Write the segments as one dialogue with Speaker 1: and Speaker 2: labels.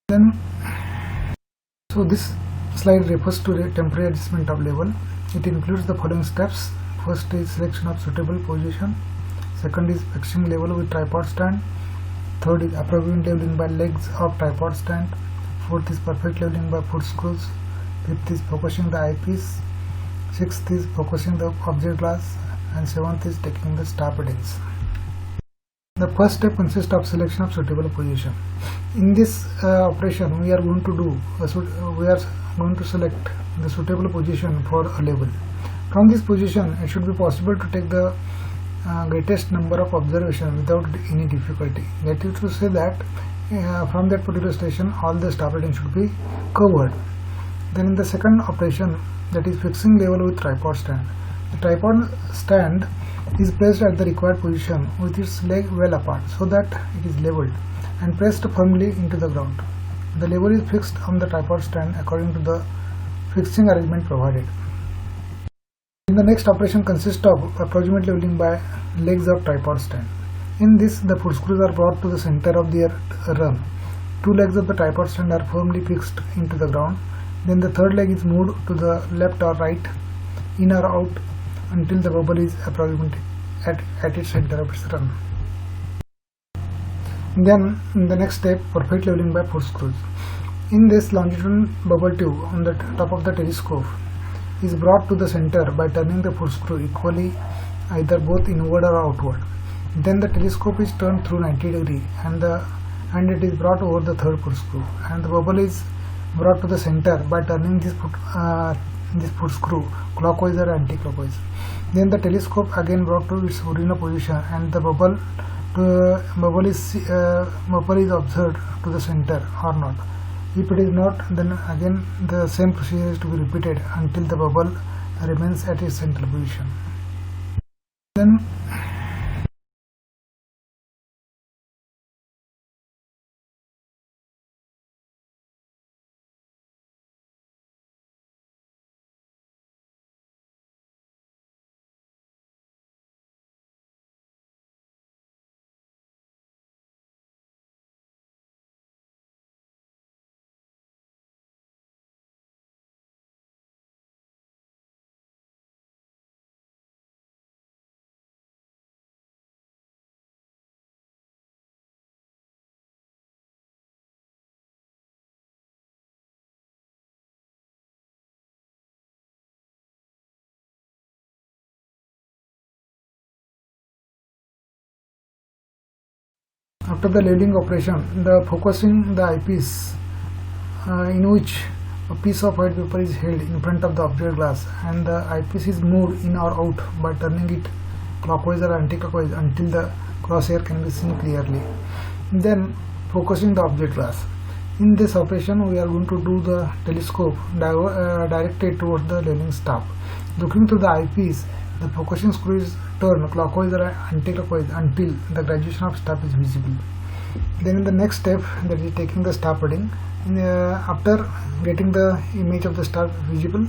Speaker 1: Then, so this slide refers to the temporary adjustment of level. It includes the following steps. First is selection of suitable position. Second is fixing level with tripod stand. Third is approximate leveling by legs of tripod stand. Fourth is perfect leveling by foot screws. Fifth is focusing the eyepiece. Sixth is focusing the object glass, and seventh is taking the star readings. The first step consists of selection of suitable position. In this operation, we are going to select the suitable position for a level. From this position, it should be possible to take the greatest number of observations without any difficulty. That is to say that from that particular station, all the star readings should be covered. Then in the second operation, that is fixing level with tripod stand. The tripod stand is placed at the required position with its leg well apart so that it is leveled and pressed firmly into the ground. The level is fixed on the tripod stand according to the fixing arrangement provided. In the next operation consists of approximate leveling by legs of tripod stand. In this, the foot screws are brought to the center of their run. Two legs of the tripod stand are firmly fixed into the ground. Then the third leg is moved to the left or right, in or out, until the bubble is approximately at its center of its run. Then in the next step, perfect leveling by foot screws. In this, longitudinal bubble tube on the top of the telescope is brought to the center by turning the foot screw equally, either both inward or outward. Then the telescope is turned through 90 degrees and it is brought over the third foot screw, and the bubble is brought to the center by turning this foot screw clockwise or anti-clockwise. Then the telescope again brought to its original position, and the bubble is observed to the center or not. If it is not, then again the same procedure is to be repeated until the bubble remains at its central position. Then after the leveling operation, the focusing the eyepiece in which a piece of white paper is held in front of the object glass, and the eyepiece is moved in or out by turning it clockwise or anti-clockwise until the crosshair can be seen clearly. Then focusing the object glass. In this operation, we are going to do the telescope directed towards the leveling staff. Looking through the eyepiece, the focusing screw is turned clockwise or anti-clockwise until the graduation of staff is visible. Then in the next step, that is taking the staff reading. After getting the image of the staff visible,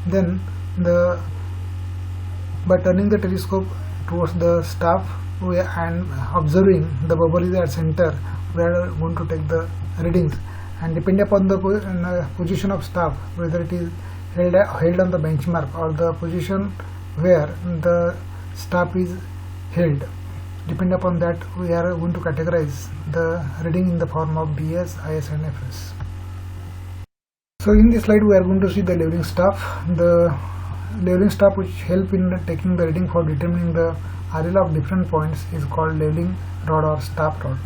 Speaker 1: then by turning the telescope towards the staff and observing the bubble is at center, we are going to take the readings, and depending upon the position of staff, whether it is held on the benchmark or the position where the staff is held, depending upon that we are going to categorize the reading in the form of DS, IS and FS. So in this slide we are going to see the leveling staff. The leveling staff which help in taking the reading for determining the RL of different points is called leveling rod or staff rod.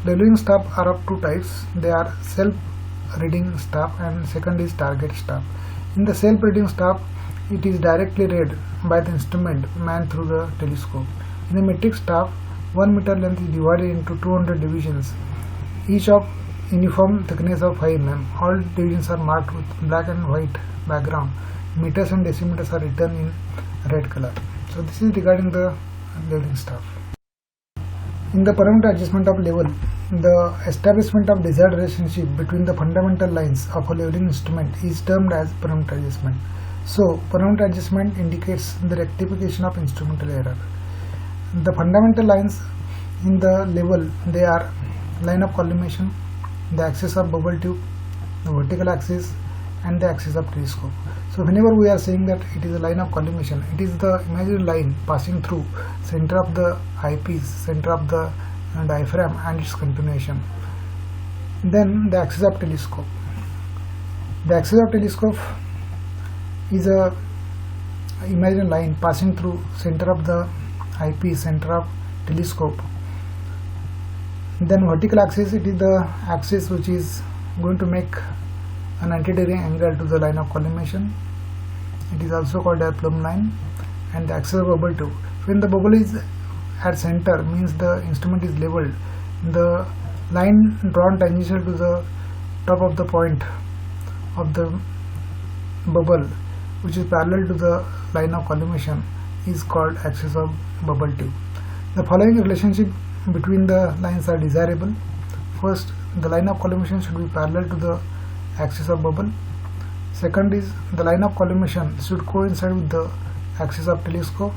Speaker 1: Leveling staff are of two types. They are self-reading staff and second is target staff. In the self-reading staff, it is directly read by the instrument man through the telescope. In the metric staff, 1 meter length is divided into 200 divisions, each of uniform thickness of 5 mm. All divisions are marked with black and white background. Meters and decimeters are written in red color. So this is regarding the leveling staff. In the parameter adjustment of level, the establishment of desired relationship between the fundamental lines of a leveling instrument is termed as parameter adjustment. So, parameter adjustment indicates the rectification of instrumental error. The fundamental lines in the level, they are line of collimation, the axis of bubble tube, the vertical axis, and the axis of telescope. So whenever we are saying that it is a line of collimation, it is the imaginary line passing through center of the eyepiece, center of the diaphragm, and its continuation. Then the axis of telescope. The axis of telescope is a imaginary line passing through center of the eyepiece, center of telescope. Then vertical axis, it is the axis which is going to make a 90-degree angle to the line of collimation. It is also called a plumb line. And the axis of bubble tube, when the bubble is at center, means the instrument is leveled. The line drawn tangential to the top of the point of the bubble, which is parallel to the line of collimation, is called axis of bubble tube. The following relationship between the lines are desirable. First, the line of collimation should be parallel to the axis of bubble. Second is, the line of collimation should coincide with the axis of telescope.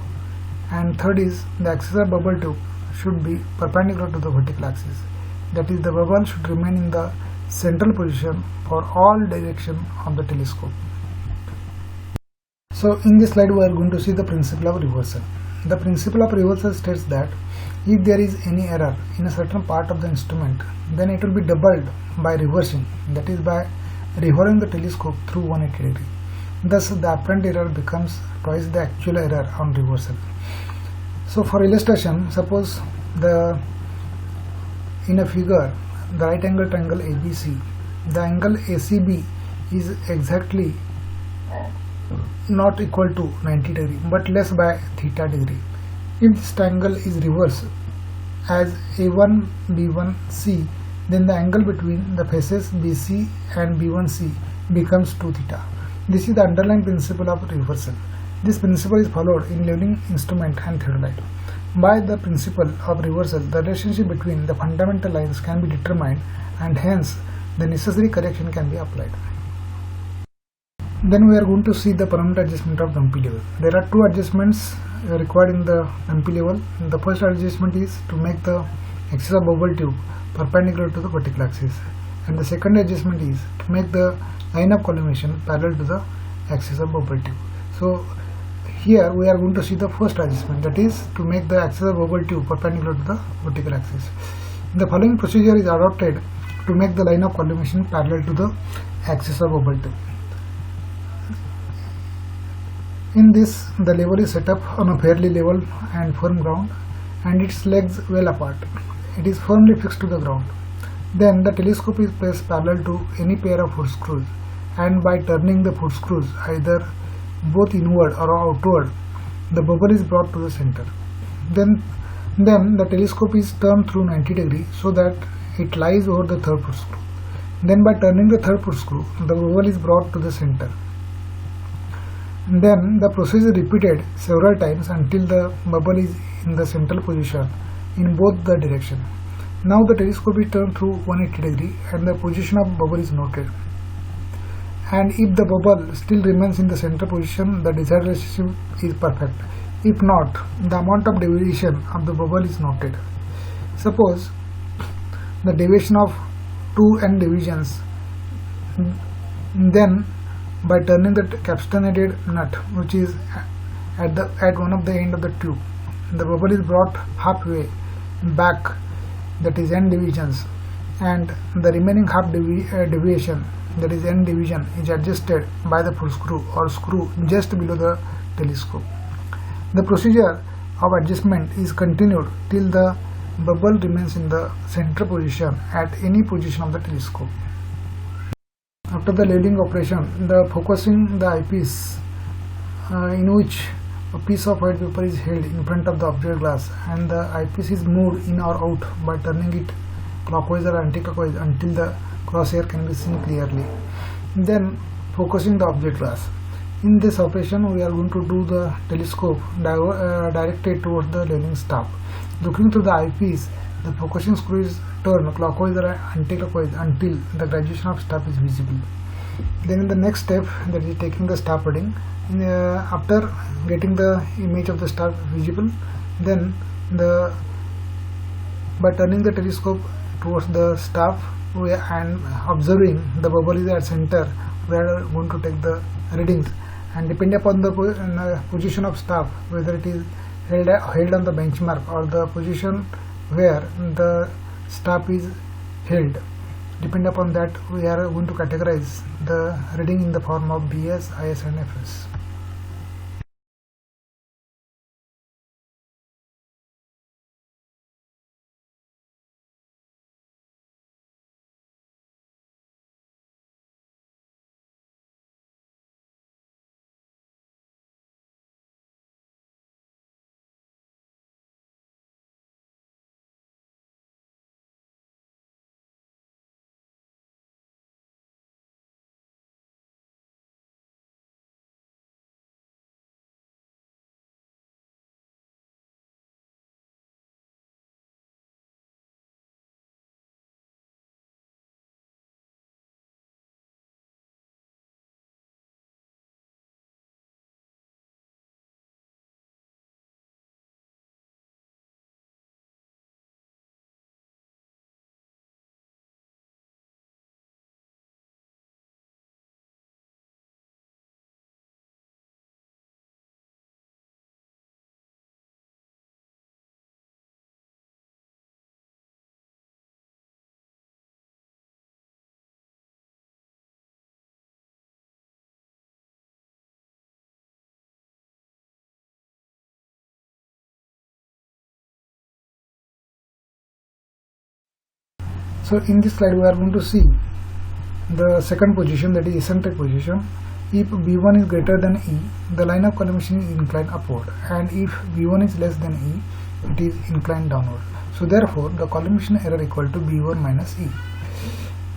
Speaker 1: And third is, the axis of bubble tube should be perpendicular to the vertical axis. That is, the bubble should remain in the central position for all direction of the telescope. So in this slide we are going to see the principle of reversal. The principle of reversal states that if there is any error in a certain part of the instrument, then it will be doubled by reversing, that is by revolving the telescope through 180 degree. Thus the apparent error becomes twice the actual error on reversal. So for illustration, suppose in a figure, the right angle triangle ABC, the angle ACB is exactly not equal to 90 degree but less by theta degree. If this triangle is reversed as A1 B1C, then the angle between the faces BC and B1C becomes 2 theta. This is the underlying principle of reversal. This principle is followed in leveling instrument and theodolite. By the principle of reversal, the relationship between the fundamental lines can be determined and hence the necessary correction can be applied. Then we are going to see the permanent adjustment of dumpy level. There are two adjustments required in the dumpy level. The first adjustment is to make the axis of bubble tube perpendicular to the vertical axis, and the second adjustment is to make the line of collimation parallel to the axis of bubble tube. So here we are going to see the first adjustment, that is to make the axis of bubble tube perpendicular to the vertical axis. The following procedure is adopted to make the line of collimation parallel to the axis of bubble tube. In this, the level is set up on a fairly level and firm ground and its legs well apart. It is firmly fixed to the ground. Then the telescope is placed parallel to any pair of foot screws, and by turning the foot screws either both inward or outward, the bubble is brought to the center. Then the telescope is turned through 90 degree so that it lies over the third foot screw. Then by turning the third foot screw, the bubble is brought to the center. Then the process is repeated several times until the bubble is in the central position in both the direction. Now the telescope is turned through 180 degree and the position of bubble is noted. And if the bubble still remains in the center position, the desired relationship is perfect. If not, the amount of deviation of the bubble is noted. Suppose the deviation of 2 n divisions, then by turning the castaneted nut, which is at one of the end of the tube, the bubble is brought halfway back, that is n divisions, and the remaining half deviation, that is n division, is adjusted by the foot screw or screw just below the telescope. The procedure of adjustment is continued till the bubble remains in the center position at any position of the telescope. After the leveling operation, the focusing the eyepiece, in which a piece of white paper is held in front of the object glass and the eyepiece is moved in or out by turning it clockwise or anti-clockwise until the crosshair can be seen clearly. Then focusing the object glass. In this operation, we are going to do the telescope directed towards the leveling staff. Looking through the eyepiece, the focusing screw is turned clockwise or anti-clockwise until the graduation of staff is visible. Then in the next step, that is taking the staff reading. After getting the image of the staff visible, then by turning the telescope towards the staff, and observing the bubble is at center, we are going to take the readings, and depending upon the position of staff, whether it is held on the benchmark or the position where the staff is held, depending upon that we are going to categorize the reading in the form of BS, IS and FS. So in this slide we are going to see the second position, that is eccentric position. If B1 is greater than E, the line of collimation is inclined upward, and if B1 is less than E, it is inclined downward. So therefore the collimation error equal to B1 minus E.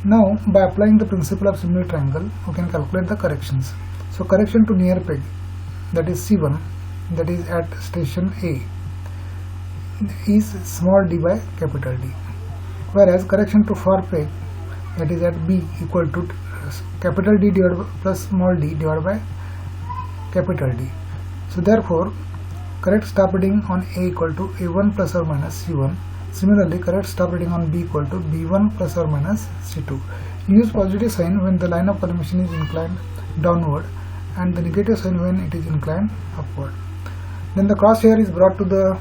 Speaker 1: Now by applying the principle of similar triangle, we can calculate the corrections. So correction to near peg, that is C1, that is at station A, is small d by capital D, whereas correction to far peg, that is at B, equal to capital D divided by plus small d divided by capital D. So therefore correct stop reading on A equal to A1 plus or minus C1. Similarly, correct stop reading on B equal to B1 plus or minus C2. Use positive sign when the line of collimation is inclined downward and the negative sign when it is inclined upward. Then the crosshair is brought to the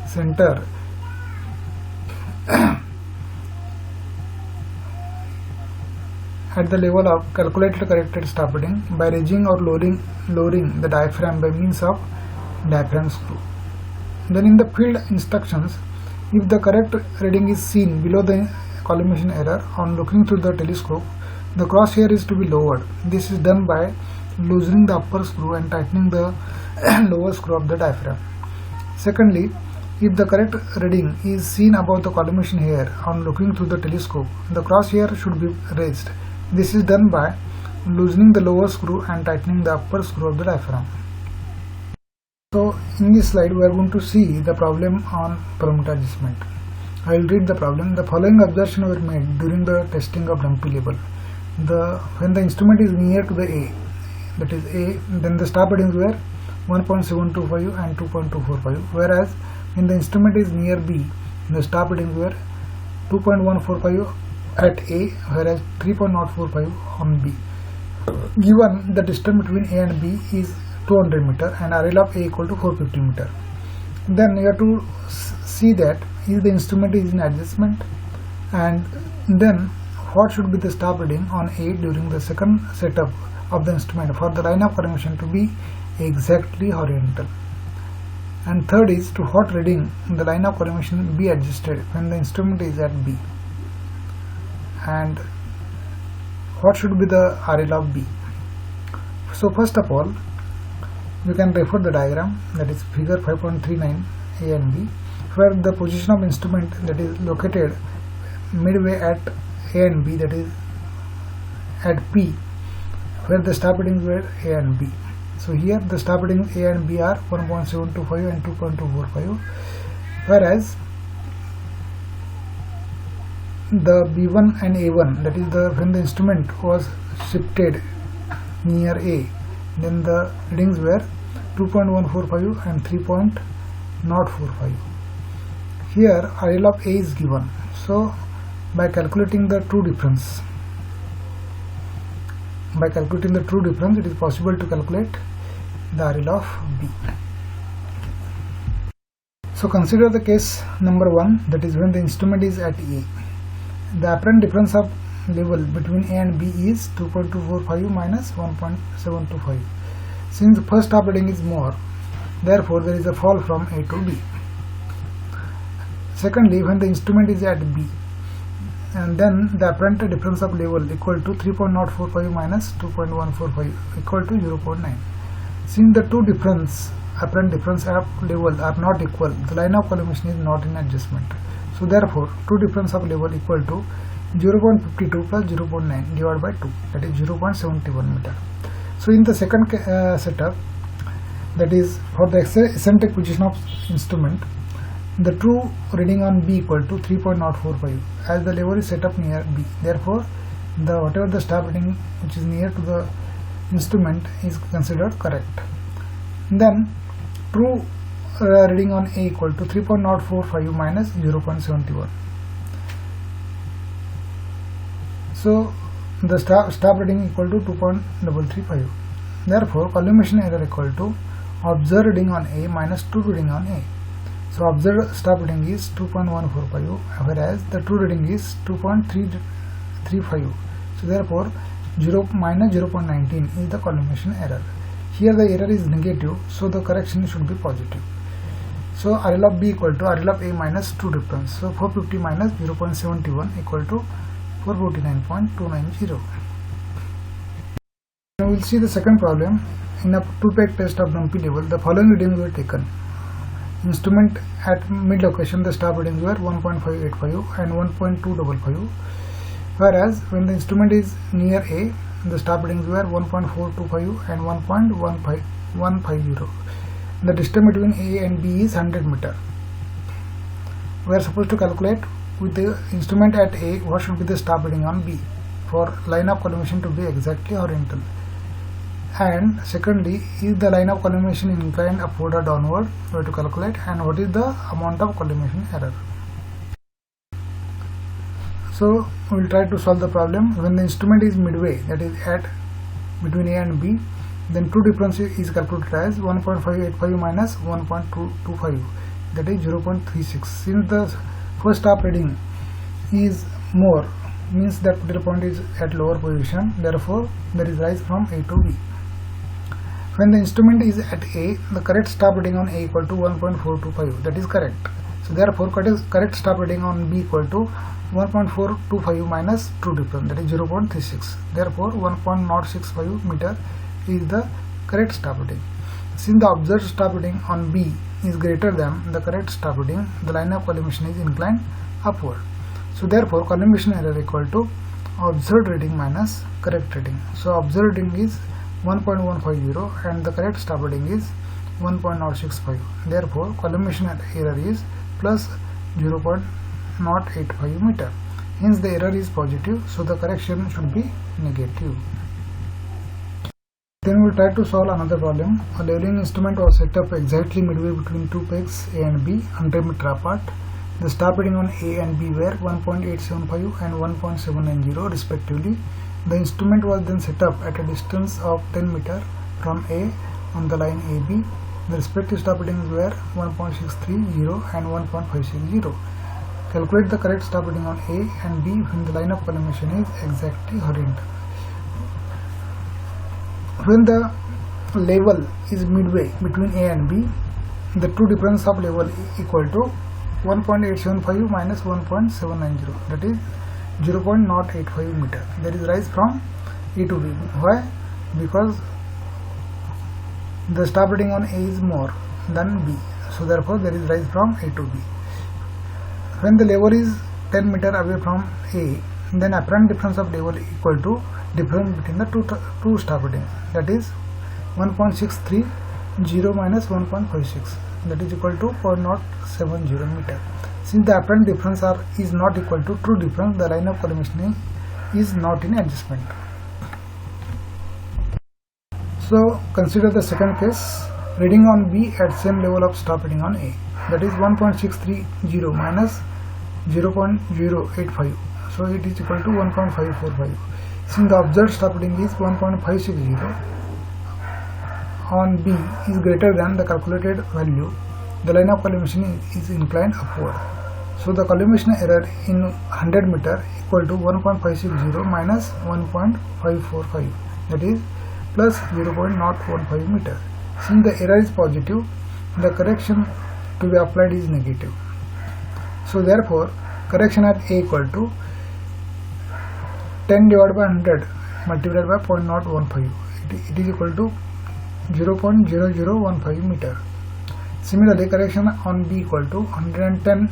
Speaker 1: center at the level of calculated corrected stop reading by raising or lowering the diaphragm by means of diaphragm screw. Then in the field instructions, if the correct reading is seen below the collimation error on looking through the telescope, the crosshair is to be lowered. This is done by loosening the upper screw and tightening the lower screw of the diaphragm. Secondly, if the correct reading is seen above the collimation hair on looking through the telescope, the crosshair should be raised. This is done by loosening the lower screw and tightening the upper screw of the diaphragm. So in this slide we are going to see the problem on parameter adjustment. I will read the problem. The following observations were made during the testing of dumpy level. When the instrument is near to the A, that is A, then the stop readings were 1.725 and 2.245, whereas when the instrument is near B, the stop readings were 2.145 at A, whereas 3.045 on B. Given the distance between A and B is 200 meter and RL of A equal to 450 meter, then you have to see that if the instrument is in adjustment, and then what should be the stop reading on A during the second setup of the instrument for the line of collimation to be exactly horizontal. And third is to what reading the line of collimation be adjusted when the instrument is at B, and what should be the RL of B. So first of all, you can refer the diagram, that is figure 5.39 A and B, where the position of instrument that is located midway at A and B, that is at P, where the stop readings were A and B. So here the stop readings A and B are 1.725 and 2.245, whereas the B1 and A1, that is when the instrument was shifted near A, then the readings were 2.145 and 3.045. Here RL of A is given, so by calculating the true difference. By calculating the true difference, it is possible to calculate the RL of B. So consider the case number 1, that is when the instrument is at A. The apparent difference of level between A and B is 2.245 minus 1.725. Since the first top reading is more, therefore there is a fall from A to B. Secondly, when the instrument is at B, and then the apparent difference of level equal to 3.045 minus 2.145 equal to 0.9. Since the two apparent difference of level are not equal, the line of collimation is not in adjustment. So therefore, true difference of level equal to 0.52 plus 0.9 divided by 2, that is 0.71 meter. So in the second setup, that is for the eccentric position of instrument, the true reading on B equal to 3.045 as the level is set up near B. Therefore, whatever the stab reading which is near to the instrument is considered correct. Then true reading on A equal to 3.045 minus 0.71. So the stab reading equal to 2.335. Therefore, collimation error equal to observed reading on A minus true reading on A. So observed stab reading is 2.145, whereas the true reading is 2.335. So therefore, minus 0.19 is the collimation error. Here the error is negative, so the correction should be positive. So RL of B equal to RL of A minus true difference. So 450 minus 0.71 equal to 449.290. Now we will see the second problem. In a two-peg test of dumpy level, the following readings were taken. Instrument at mid location, the stab readings were 1.585 and 1.255, whereas when the instrument is near A, the stab readings were 1.425 and 1.150. The distance between A and B is 100 meter. We are supposed to calculate with the instrument at A what should be the stab reading on B for line of collimation to be exactly horizontal. And secondly, is the line of collimation inclined upward or downward, we have to calculate, and what is the amount of collimation error. So we will try to solve the problem. When the instrument is midway, that is at between A and B, then true difference is calculated as 1.585 minus 1.225, that is 0.36. Since the first stab reading is more, means that particular point is at lower position, therefore there is rise from A to B. When the instrument is at A, the correct stab reading on A equal to 1.425, that is correct. So therefore correct stab reading on B equal to 1.425 minus true difference, that is 0.36. Therefore 1.065 meter is the correct stab reading. Since the observed stab reading on B is greater than the correct stab reading, the line of collimation is inclined upward. So therefore collimation error equal to observed reading minus correct reading. So observed reading is 1.150 and the correct stab reading is 1.065. Therefore collimation error is plus 0.085 meter. Hence the error is positive, so the correction should be negative. Then we will try to solve another problem. A leveling instrument was set up exactly midway between two pegs A and B, 100 meter apart. The stab reading on A and B were 1.875 and 1.790 respectively. The instrument was then set up at a distance of 10 meter from A on the line AB. The respective stab readings were 1.630 and 1.560. Calculate the correct stab reading on A and B when the line of collimation is exactly horizontal. When the level is midway between A and B, the true difference of level equal to 1.875 minus 1.790, that is 0.085 meter. There is rise from A to B. Why? Because the stab reading on A is more than B. So therefore there is rise from A to B. When the level is 10 meter away from A, then apparent difference of level equal to difference between the two stab readings, that is 1.630 minus 1.56, that is equal to 0.070 meter. Since the apparent difference is not equal to true difference, the line of collimation is not in adjustment. So consider the second case. Reading on B at same level of stab reading on A, that is 1.630 minus 0.085. so it is equal to 1.545. Since the observed starting is 1.560 on B is greater than the calculated value, the line of collimation is inclined upward. So the collimation error in 100 meter equal to 1.560 minus 1.545, that is plus 0.015 meter. Since the error is positive, the correction to be applied is negative. So therefore correction at A equal to 10 divided by 100 multiplied by 0.015. It is equal to 0.0015 meter. Similarly, correction on B equal to 110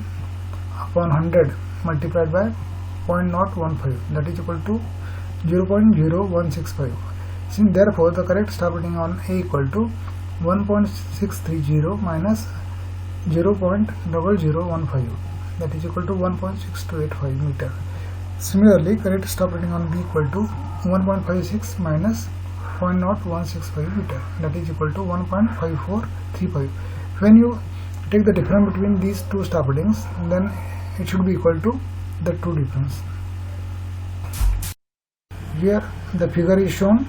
Speaker 1: upon 100 multiplied by 0.015, that is equal to 0.0165. Since therefore the correct starting on A equal to 1.630 minus 0.0015, that is equal to 1.6285 meter. Similarly, correct starting on B equal to 1.56 minus 0.0165 meter, that is equal to 1.5435. When you take the difference between these two startings, then it should be equal to the two difference. Here the figure is shown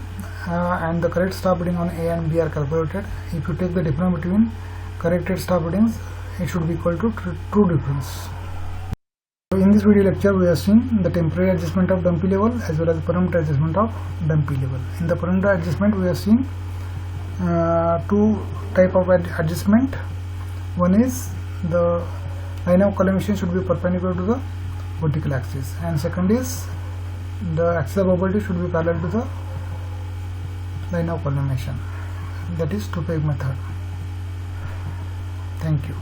Speaker 1: and the correct starting on A and B are calculated. If you take the difference between corrected startings, it should be equal to true difference. So in this video lecture we have seen the temporary adjustment of dumpy level as well as permanent adjustment of dumpy level. In the permanent adjustment we have seen two type of adjustment. One is the line of collimation should be perpendicular to the vertical axis, and second is the axis of mobility should be parallel to the line of collimation, that is two-peg method. Thank you.